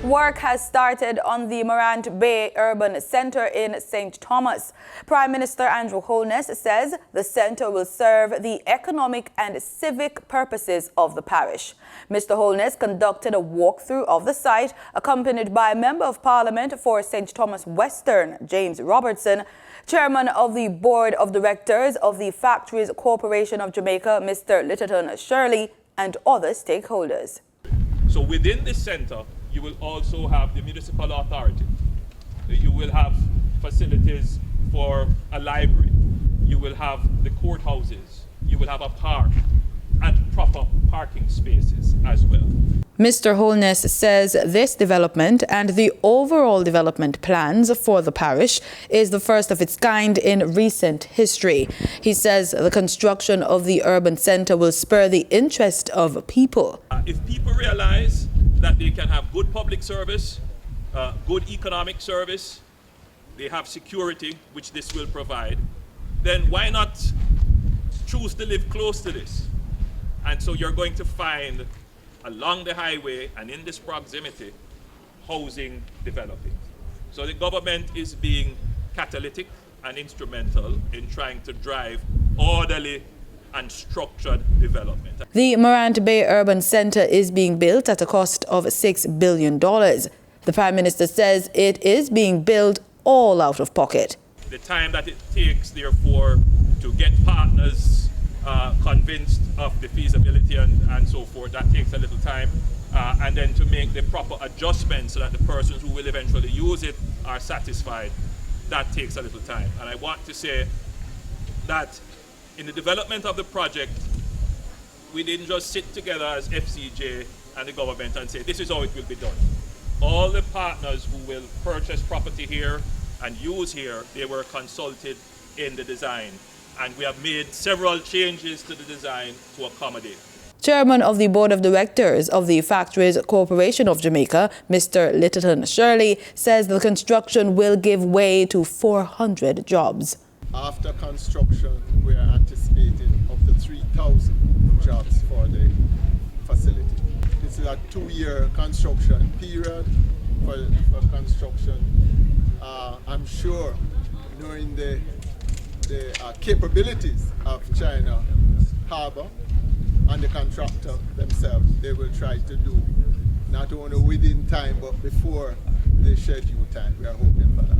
Work has started on the Morant Bay Urban Center in St. Thomas. Prime Minister Andrew Holness says the center will serve the economic and civic purposes of the parish. Mr. Holness conducted a walkthrough of the site, accompanied by Member of Parliament for St. Thomas Western, James Robertson, Chairman of the Board of Directors of the Factories Corporation of Jamaica, Mr. Littleton Shirley, and other stakeholders. So within this center, you will also have the municipal authority. You will have facilities for a library. You will have the courthouses. You will have a park and proper parking spaces as well. Mr. Holness says this development and the overall development plans for the parish is the first of its kind in recent history. He says the construction of the urban center will spur the interest of people. If people realize that they can have good public service, good economic service, they have security, which this will provide, then why not choose to live close to this? And so you're going to find along the highway and in this proximity, housing developing. So the government is being catalytic and instrumental in trying to drive orderly and structured development. The Morant Bay Urban Center is being built at a cost of $6 billion. The Prime Minister says it is being built all out of pocket. The time that it takes, therefore, to get partners convinced of the feasibility and so forth, that takes a little time. And then to make the proper adjustments so that the persons who will eventually use it are satisfied, that takes a little time. And I want to say that in the development of the project, we didn't just sit together as FCJ and the government and say, this is how it will be done. All the partners who will purchase property here and use here, they were consulted in the design. And we have made several changes to the design to accommodate. Chairman of the Board of Directors of the Factories Corporation of Jamaica, Mr. Littleton Shirley, says the construction will give way to 400 jobs. After construction, we are anticipating up to 3,000 jobs for the facility. This is a 2-year construction period for construction. I'm sure, knowing the capabilities of China Harbour and the contractor themselves, they will try to do not only within time but before the scheduled time. We are hoping for that.